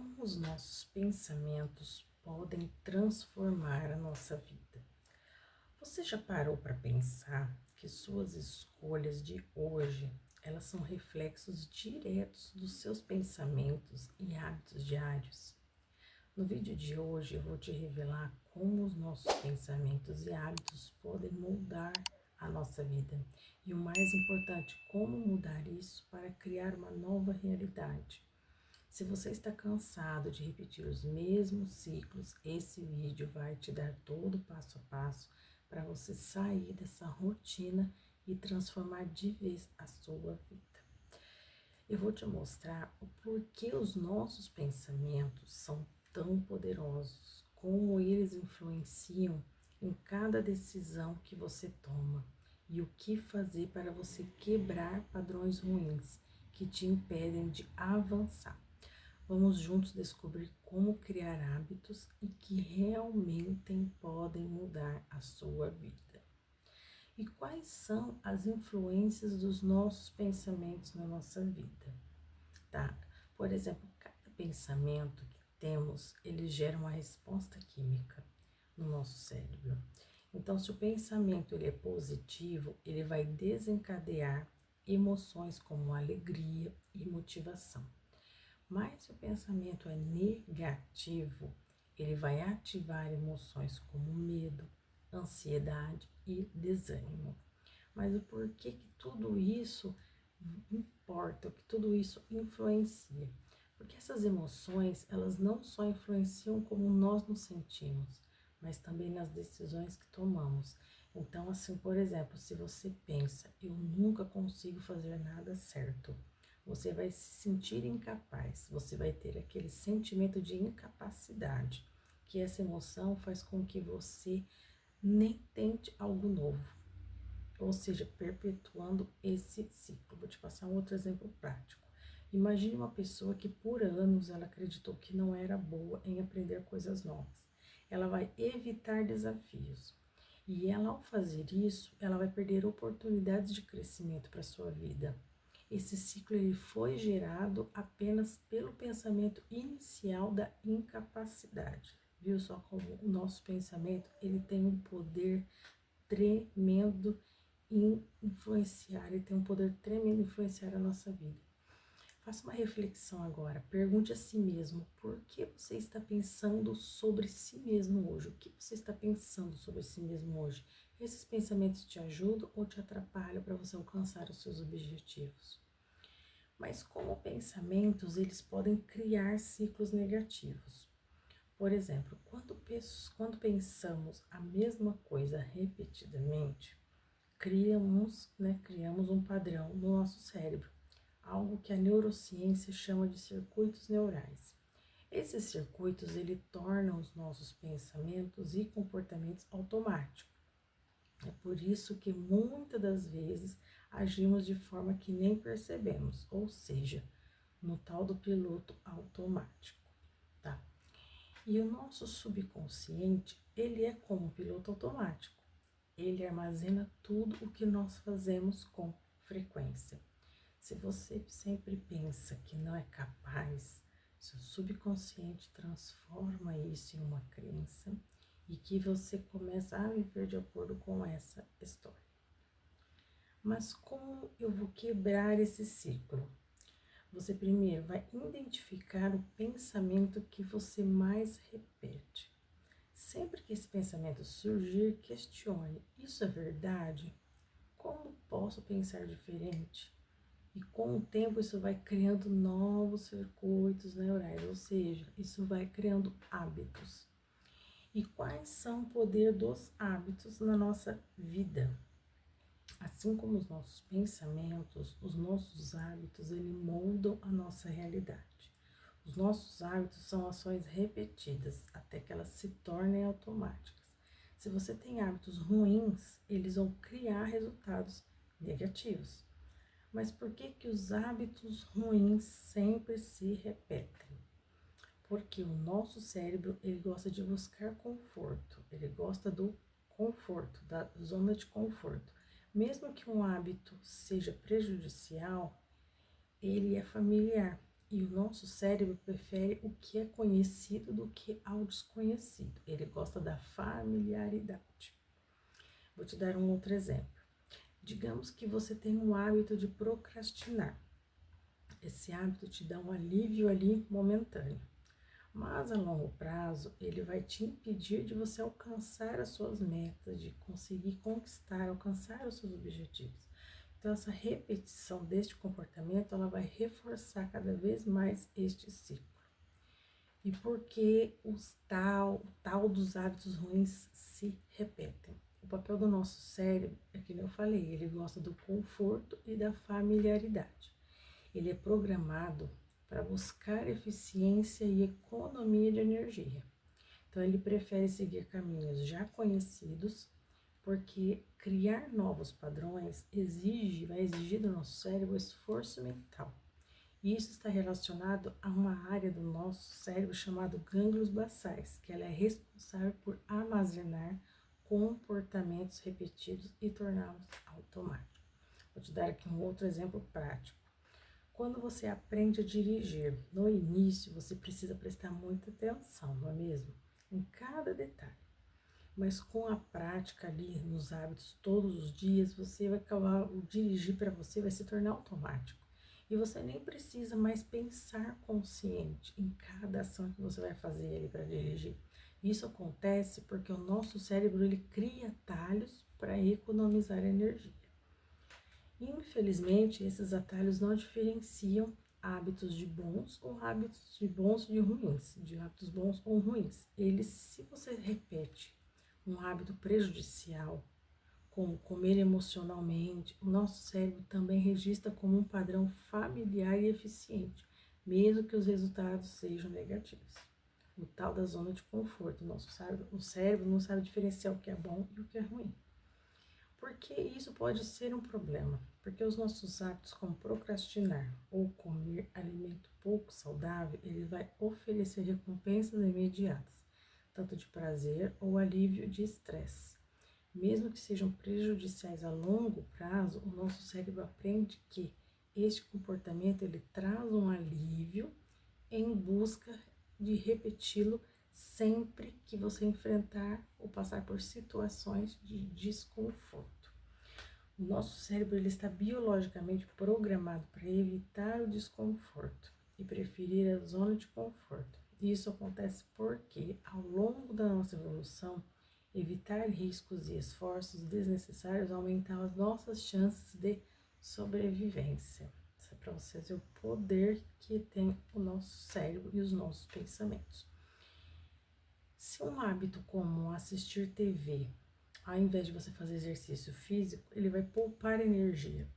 Como os nossos pensamentos podem transformar a nossa vida? Você já parou para pensar que suas escolhas de hoje, elas são reflexos diretos dos seus pensamentos e hábitos diários? No vídeo de hoje eu vou te revelar como os nossos pensamentos e hábitos podem moldar a nossa vida. E o mais importante, como mudar isso para criar uma nova realidade. Se você está cansado de repetir os mesmos ciclos, esse vídeo vai te dar todo o passo a passo para você sair dessa rotina e transformar de vez a sua vida. Eu vou te mostrar o porquê os nossos pensamentos são tão poderosos, como eles influenciam em cada decisão que você toma e o que fazer para você quebrar padrões ruins que te impedem de avançar. Vamos juntos descobrir como criar hábitos e que realmente podem mudar a sua vida. E quais são as influências dos nossos pensamentos na nossa vida, tá? Por exemplo, cada pensamento que temos, ele gera uma resposta química no nosso cérebro. Então, se o pensamento ele é positivo, ele vai desencadear emoções como alegria e motivação. Mas se o pensamento é negativo, ele vai ativar emoções como medo, ansiedade e desânimo. Mas o porquê que tudo isso importa, o que tudo isso influencia? Porque essas emoções, elas não só influenciam como nós nos sentimos, mas também nas decisões que tomamos. Então, assim, por exemplo, se você pensa, eu nunca consigo fazer nada certo, você vai se sentir incapaz, você vai ter aquele sentimento de incapacidade, que essa emoção faz com que você nem tente algo novo, ou seja, perpetuando esse ciclo. Vou te passar um outro exemplo prático. Imagine uma pessoa que por anos ela acreditou que não era boa em aprender coisas novas. Ela vai evitar desafios. E ela, ao fazer isso, ela vai perder oportunidades de crescimento para sua vida. Esse ciclo ele foi gerado apenas pelo pensamento inicial da incapacidade. Viu só como o nosso pensamento ele tem um poder tremendo em influenciar, ele tem um poder tremendo em influenciar a nossa vida. Faça uma reflexão agora, pergunte a si mesmo, por que você está pensando sobre si mesmo hoje? O que você está pensando sobre si mesmo hoje? Esses pensamentos te ajudam ou te atrapalham para você alcançar os seus objetivos? Mas como pensamentos, eles podem criar ciclos negativos. Por exemplo, quando pensamos a mesma coisa repetidamente, criamos um padrão no nosso cérebro, algo que a neurociência chama de circuitos neurais. Esses circuitos, ele tornam os nossos pensamentos e comportamentos automáticos. É por isso que muitas das vezes agimos de forma que nem percebemos, ou seja, no tal do piloto automático, tá? E o nosso subconsciente, ele é como um piloto automático. Ele armazena tudo o que nós fazemos com frequência. Se você sempre pensa que não é capaz, seu subconsciente transforma isso em uma crença e que você começa a viver de acordo com essa história. Mas como eu vou quebrar esse ciclo? Você primeiro vai identificar o pensamento que você mais repete. Sempre que esse pensamento surgir, questione: isso é verdade? Como posso pensar diferente? E com o tempo isso vai criando novos circuitos neurais, ou seja, isso vai criando hábitos. E quais são o poder dos hábitos na nossa vida? Assim como os nossos pensamentos, os nossos hábitos, eles moldam a nossa realidade. Os nossos hábitos são ações repetidas até que elas se tornem automáticas. Se você tem hábitos ruins, eles vão criar resultados negativos. Mas por que que os hábitos ruins sempre se repetem? Porque o nosso cérebro, ele gosta de buscar conforto, ele gosta do conforto, da zona de conforto. Mesmo que um hábito seja prejudicial, ele é familiar. E o nosso cérebro prefere o que é conhecido do que ao desconhecido. Ele gosta da familiaridade. Vou te dar um outro exemplo. Digamos que você tem um hábito de procrastinar. Esse hábito te dá um alívio ali momentâneo. Mas a longo prazo, ele vai te impedir de você alcançar as suas metas, de conseguir conquistar, alcançar os seus objetivos. Então, essa repetição deste comportamento, ela vai reforçar cada vez mais este ciclo. E por que o tal dos hábitos ruins se repetem? O papel do nosso cérebro, é que eu falei, ele gosta do conforto e da familiaridade. Ele é programado para buscar eficiência e economia de energia. Então, ele prefere seguir caminhos já conhecidos, porque criar novos padrões vai exigir do nosso cérebro esforço mental. E isso está relacionado a uma área do nosso cérebro chamada gânglios basais, que ela é responsável por armazenar comportamentos repetidos e torná-los automáticos. Vou te dar aqui um outro exemplo prático. Quando você aprende a dirigir, no início você precisa prestar muita atenção, não é mesmo? Em cada detalhe. Mas com a prática ali, nos hábitos, todos os dias, você vai acabar, o dirigir para você vai se tornar automático. E você nem precisa mais pensar consciente em cada ação que você vai fazer ali para dirigir. Isso acontece porque o nosso cérebro ele cria atalhos para economizar energia. Infelizmente, esses atalhos não diferenciam hábitos de bons ou hábitos de bons de ruins, de hábitos bons ou ruins. Eles, se você repete um hábito prejudicial, como comer emocionalmente, o nosso cérebro também registra como um padrão familiar e eficiente, mesmo que os resultados sejam negativos. O tal da zona de conforto, o cérebro não sabe diferenciar o que é bom e o que é ruim. Porque isso pode ser um problema, porque os nossos hábitos como procrastinar ou comer alimento pouco saudável, ele vai oferecer recompensas imediatas, tanto de prazer ou alívio de estresse. Mesmo que sejam prejudiciais a longo prazo, o nosso cérebro aprende que este comportamento ele traz um alívio em busca de repeti-lo sempre que você enfrentar ou passar por situações de desconforto. O nosso cérebro ele está biologicamente programado para evitar o desconforto e preferir a zona de conforto. Isso acontece porque, ao longo da nossa evolução, evitar riscos e esforços desnecessários aumentam as nossas chances de sobrevivência. Isso é para vocês ver o poder que tem o nosso cérebro e os nossos pensamentos. Se um hábito como assistir TV, ao invés de você fazer exercício físico, ele vai poupar energia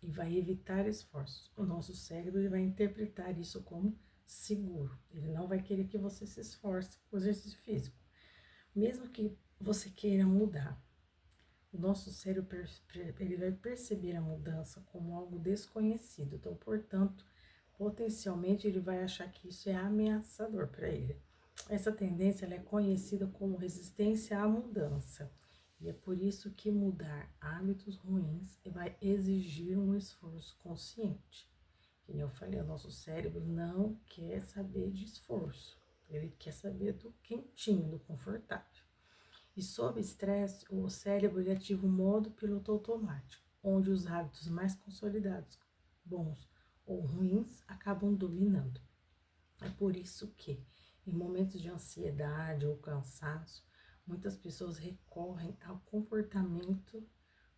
e vai evitar esforços. O nosso cérebro ele vai interpretar isso como seguro. Ele não vai querer que você se esforce com o exercício físico. Mesmo que você queira mudar, o nosso cérebro ele vai perceber a mudança como algo desconhecido. Então, portanto, potencialmente ele vai achar que isso é ameaçador para ele. Essa tendência ela é conhecida como resistência à mudança. E é por isso que mudar hábitos ruins vai exigir um esforço consciente. Como eu falei, o nosso cérebro não quer saber de esforço. Ele quer saber do quentinho, do confortável. E sob estresse, o cérebro ele ativa o modo piloto automático, onde os hábitos mais consolidados, bons ou ruins, acabam dominando. É por isso que, em momentos de ansiedade ou cansaço, muitas pessoas recorrem ao comportamento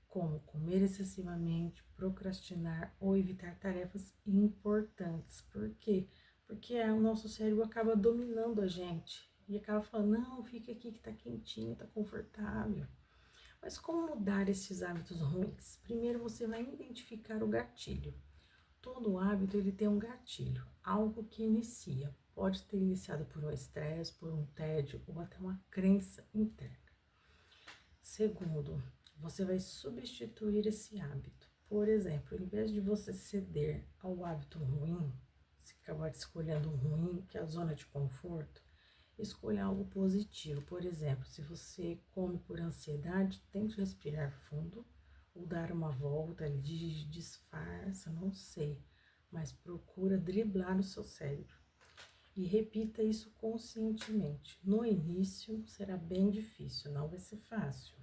como comer excessivamente, procrastinar ou evitar tarefas importantes. Por quê? Porque o nosso cérebro acaba dominando a gente e acaba falando, não, fica aqui que tá quentinho, tá confortável. Mas como mudar esses hábitos ruins? Primeiro você vai identificar o gatilho. Todo hábito ele tem um gatilho, algo que inicia. Pode ter iniciado por um estresse, por um tédio ou até uma crença interna. Segundo, você vai substituir esse hábito. Por exemplo, em vez de você ceder ao hábito ruim, se acabar escolhendo um ruim, que é a zona de conforto, escolha algo positivo. Por exemplo, se você come por ansiedade, tente respirar fundo ou dar uma volta, disfarça, não sei. mas procura driblar o seu cérebro. E repita isso conscientemente. No início será bem difícil, não vai ser fácil.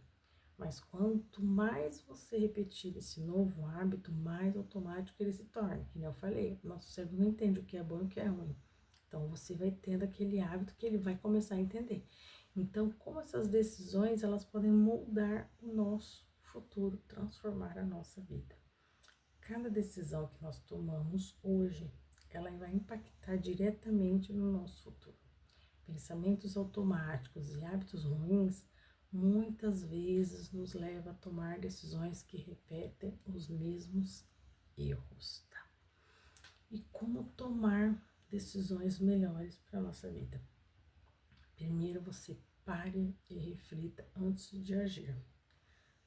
Mas quanto mais você repetir esse novo hábito, mais automático ele se torna. Que nem eu falei, nosso cérebro não entende o que é bom e o que é ruim. Então você vai tendo aquele hábito que ele vai começar a entender. Então, como essas decisões, elas podem moldar o nosso futuro, transformar a nossa vida. Cada decisão que nós tomamos hoje, ela vai impactar diretamente no nosso futuro. Pensamentos automáticos e hábitos ruins muitas vezes nos levam a tomar decisões que repetem os mesmos erros, tá? E como tomar decisões melhores para a nossa vida? Primeiro, você pare e reflita antes de agir.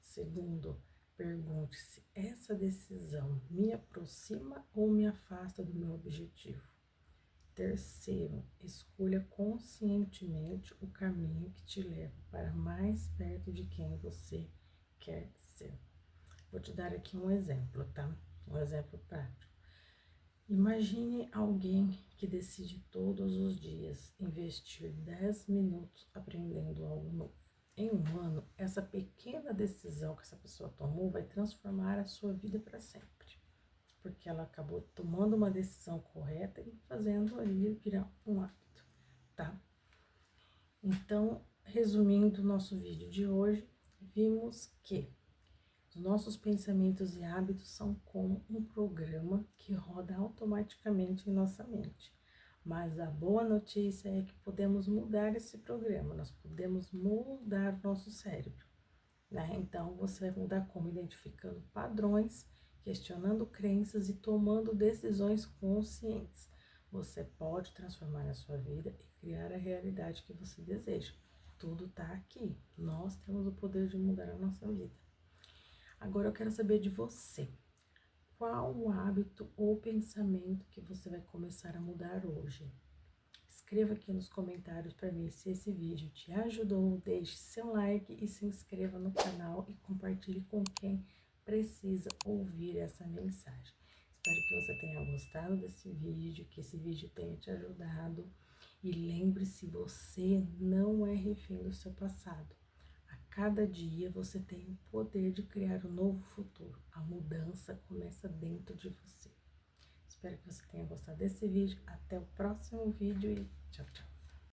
Segundo, pergunte-se: essa decisão me aproxima ou me afasta do meu objetivo? Terceiro, escolha conscientemente o caminho que te leva para mais perto de quem você quer ser. Vou te dar aqui um exemplo, tá? Um exemplo prático. Imagine alguém que decide todos os dias investir 10 minutos aprendendo algo novo. Em um ano, essa pequena decisão que essa pessoa tomou vai transformar a sua vida para sempre, porque ela acabou tomando uma decisão correta e fazendo ali virar um hábito, tá? Então, resumindo o nosso vídeo de hoje, vimos que os nossos pensamentos e hábitos são como um programa que roda automaticamente em nossa mente. Mas a boa notícia é que podemos mudar esse programa, nós podemos moldar o nosso cérebro, né? Então, você vai mudar como? Identificando padrões, questionando crenças e tomando decisões conscientes. Você pode transformar a sua vida e criar a realidade que você deseja. Tudo está aqui. Nós temos o poder de mudar a nossa vida. Agora eu quero saber de você. Qual o hábito ou pensamento que você vai começar a mudar hoje? Escreva aqui nos comentários para mim se esse vídeo te ajudou. Deixe seu like e se inscreva no canal e compartilhe com quem precisa ouvir essa mensagem. Espero que você tenha gostado desse vídeo, que esse vídeo tenha te ajudado. E lembre-se, você não é refém do seu passado. A cada dia você tem o poder de criar um novo futuro. A mudança começa dentro de você. Espero que você tenha gostado desse vídeo. Até o próximo vídeo e tchau, tchau.